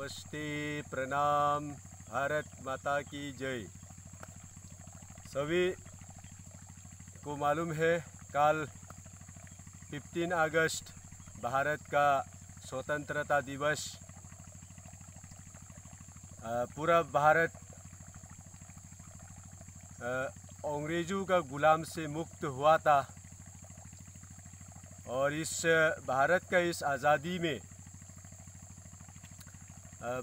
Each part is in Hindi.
नमस्ते, प्रणाम, भारत माता की जय। सभी को मालूम है कल 15 अगस्त भारत का स्वतंत्रता दिवस। पूरा भारत अंग्रेज़ों का गुलाम से मुक्त हुआ था और इस भारत का इस आज़ादी में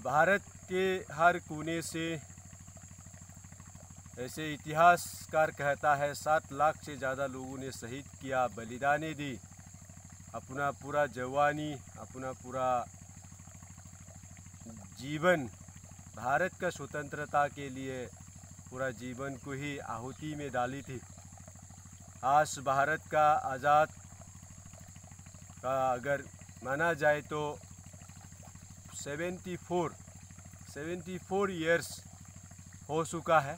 भारत के हर कोने से ऐसे इतिहासकार कहता है 7 लाख से ज़्यादा लोगों ने शहीद किया, बलिदानें दी, अपना पूरा जवानी, अपना पूरा जीवन भारत का स्वतंत्रता के लिए पूरा जीवन को ही आहुति में डाली थी। आज भारत का आज़ाद का अगर माना जाए तो 74 ईयर्स हो चुका है।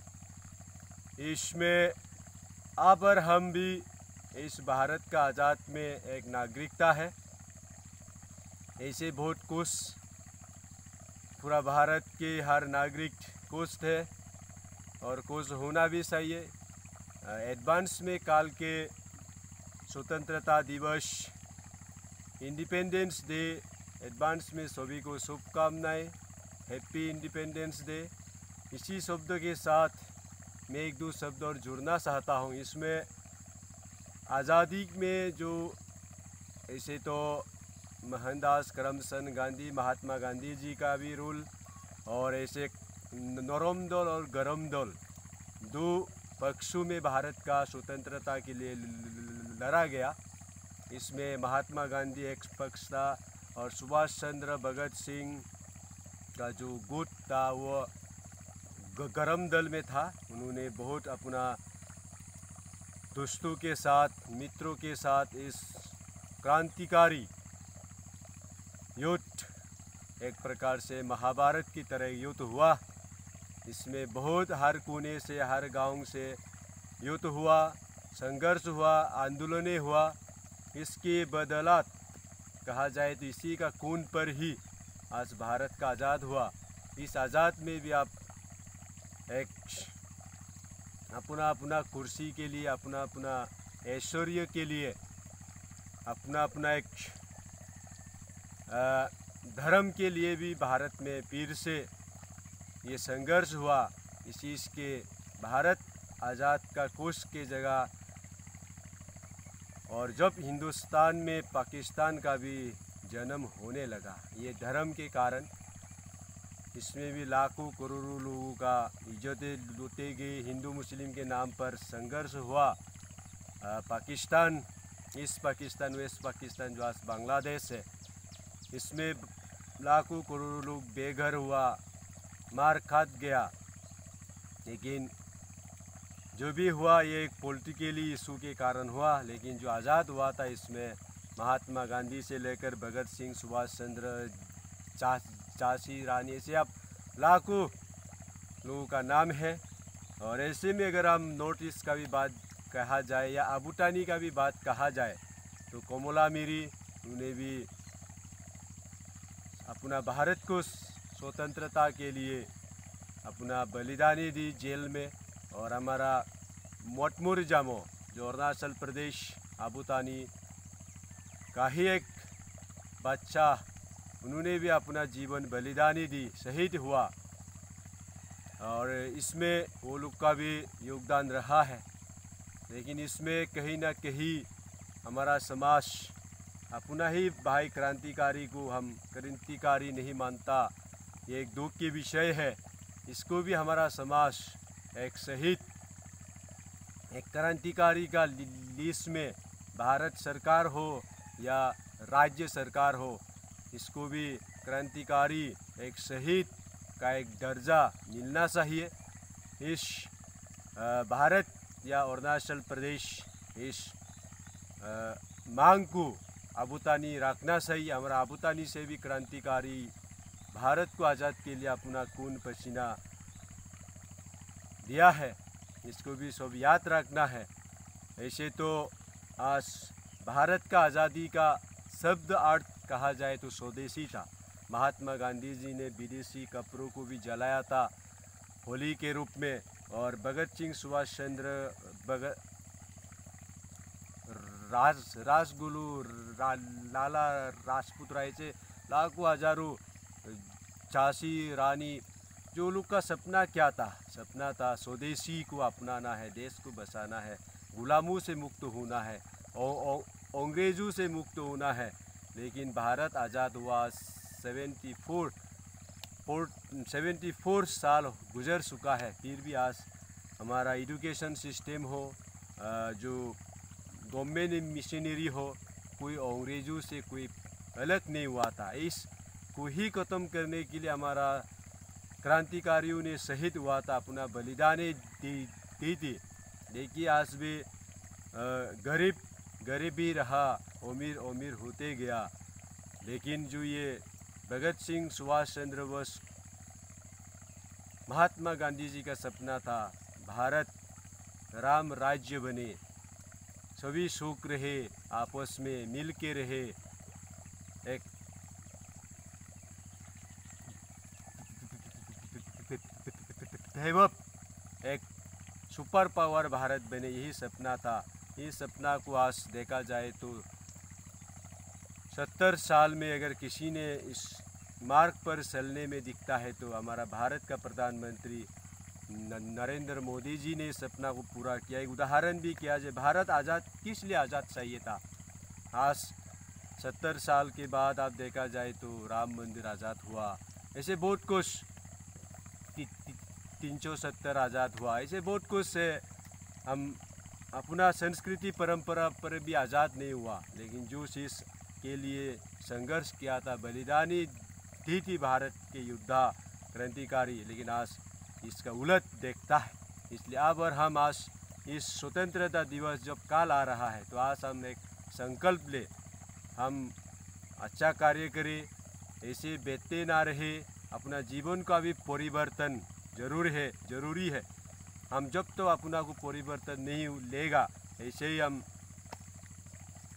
इसमें अब और हम भी इस भारत का आज़ाद में एक नागरिकता है। ऐसे बहुत कुछ पूरा भारत के हर नागरिक कुछ है और कुछ होना भी चाहिए। एडवांस में काल के स्वतंत्रता दिवस, इंडिपेंडेंस डे, एडवांस में सभी को शुभकामनाएं, हैप्पी इंडिपेंडेंस डे। इसी शब्द के साथ मैं एक दो शब्द और जुड़ना चाहता हूँ। इसमें आज़ादी में जो ऐसे तो मोहनदास करमचंद गांधी, महात्मा गांधी जी का भी रोल और ऐसे नरम दल और गरम दल दो पक्षों में भारत का स्वतंत्रता के लिए लड़ा गया। इसमें महात्मा गांधी एक पक्ष था और सुभाष चंद्र भगत सिंह का जो गुट था वो गरम दल में था। उन्होंने बहुत अपना दोस्तों के साथ, मित्रों के साथ इस क्रांतिकारी युद्ध, एक प्रकार से महाभारत की तरह युद्ध हुआ। इसमें बहुत हर कोने से, हर गांव से युद्ध हुआ, संघर्ष हुआ, आंदोलनें हुआ। इसके बदौलत कहा जाए तो इसी का खून पर ही आज भारत का आज़ाद हुआ। इस आज़ाद में भी आप एक अपना अपना कुर्सी के लिए, अपना अपना ऐश्वर्य के लिए, अपना अपना एक धर्म के लिए भी भारत में फिर से ये संघर्ष हुआ। इस चीज़ के भारत आज़ाद का कोष के जगह और जब हिंदुस्तान में पाकिस्तान का भी जन्म होने लगा, ये धर्म के कारण इसमें भी लाखों करोड़ों लोगों का इज्जतें लूटे गई। हिंदू मुस्लिम के नाम पर संघर्ष हुआ। पाकिस्तान, ईस्ट पाकिस्तान, वेस्ट पाकिस्तान जो आज बांग्लादेश है, इसमें लाखों करोड़ों लोग बेघर हुआ, मार खा गया। लेकिन जो भी हुआ ये एक पॉलिटिकली इशू के कारण हुआ। लेकिन जो आज़ाद हुआ था इसमें महात्मा गांधी से लेकर भगत सिंह, सुभाष चंद्र, झांसी रानी, ऐसे अब लाखों लोगों का नाम है। और ऐसे में अगर हम नॉर्थ ईस्ट का भी बात कहा जाए या आबूटानी का भी बात कहा जाए तो कमला मीरी, उन्हें भी अपना भारत को स्वतंत्रता के लिए अपना बलिदानी दी जेल में। और हमारा मोटमुर जामो जो अरुणाचल प्रदेश आबूतानी का ही एक बच्चा, उन्होंने भी अपना जीवन बलिदानी दी, शहीद हुआ। और इसमें वो लोग का भी योगदान रहा है। लेकिन इसमें कहीं ना कहीं हमारा समाज अपना ही भाई क्रांतिकारी को हम क्रांतिकारी नहीं मानता। ये एक दुख की विषय है। इसको भी हमारा समाज एक शहीद, एक क्रांतिकारी का लिस्ट में, भारत सरकार हो या राज्य सरकार हो, इसको भी क्रांतिकारी, एक शहीद का एक दर्जा मिलना चाहिए। इस भारत या अरुणाचल प्रदेश इस मांग को आबूतानी रखना चाहिए। हमारा आबूतानी से भी क्रांतिकारी भारत को आज़ाद के लिए अपना खून पसीना दिया है, इसको भी सब याद रखना है। ऐसे तो आज भारत का आज़ादी का शब्द अर्थ कहा जाए तो स्वदेशी था। महात्मा गांधी जी ने विदेशी कपड़ों को भी जलाया था होली के रूप में। और भगत सिंह सुभाष चंद्र राजगुरु लाला राजपूत राय से लाखों हजारों झांसी रानी, जो लोग का सपना क्या था? सपना था स्वदेशी को अपनाना है, देश को बसाना है, गुलामों से मुक्त होना है, अंग्रेज़ों से मुक्त होना है। लेकिन भारत आज़ाद हुआ 74 साल गुजर चुका है, फिर भी आज हमारा एजुकेशन सिस्टम हो, जो गवर्नमेंट मिशनरी हो, कोई अंग्रेज़ों से कोई अलग नहीं हुआ था। इसको ही ख़त्म करने के लिए हमारा क्रांतिकारियों ने शहीद हुआ था, अपना बलिदान दी थी। देखिए आज भी गरीब ही रहा, अमीर होते गया। लेकिन जो ये भगत सिंह सुभाष चंद्र बोस महात्मा गांधी जी का सपना था, भारत राम राज्य बने, सभी सुख रहे, आपस में मिल के रहे, एक सुपर पावर भारत बने, यही सपना था। इस सपना को आज देखा जाए तो 70 साल में अगर किसी ने इस मार्ग पर चलने में दिखता है तो हमारा भारत का प्रधानमंत्री नरेंद्र मोदी जी ने इस सपना को पूरा किया। एक उदाहरण भी किया जो भारत आज़ाद किस लिए आज़ाद चाहिए था। आज 70 साल के बाद आप देखा जाए तो राम मंदिर आज़ाद हुआ, ऐसे बहुत कुछ 370 आज़ाद हुआ, ऐसे बहुत कुछ से हम अपना संस्कृति परंपरा पर भी आज़ाद नहीं हुआ। लेकिन जो चीज़ के लिए संघर्ष किया था, बलिदानी दी थी भारत के योद्धा क्रांतिकारी, लेकिन आज इसका उलट देखता है। इसलिए अब और हम आज इस स्वतंत्रता दिवस जब काल आ रहा है तो आज हम एक संकल्प ले, हम अच्छा कार्य करें, ऐसे बेते ना रहे, अपना जीवन का भी परिवर्तन जरूरी है। हम जब तो अपना को परिवर्तन नहीं लेगा, ऐसे ही हम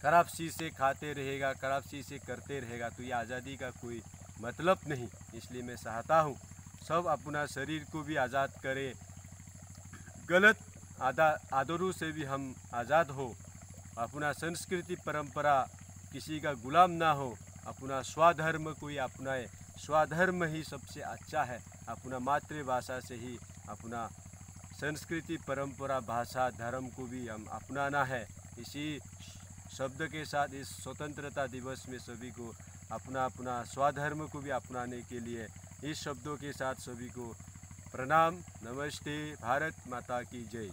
खराब चीज़ से खाते रहेगा, खराब चीज़ से करते रहेगा, तो ये आज़ादी का कोई मतलब नहीं। इसलिए मैं चाहता हूँ सब अपना शरीर को भी आज़ाद करें, गलत आदरों से भी हम आज़ाद हो, अपना संस्कृति परंपरा किसी का गुलाम ना हो, अपना स्वधर्म कोई अपनाए, स्वधर्म ही सबसे अच्छा है। अपना मातृभाषा से ही अपना संस्कृति परंपरा भाषा धर्म को भी हम अपनाना है। इसी शब्द के साथ इस स्वतंत्रता दिवस में सभी को अपना स्वधर्म को भी अपनाने के लिए इस शब्दों के साथ सभी को प्रणाम, नमस्ते, भारत माता की जय।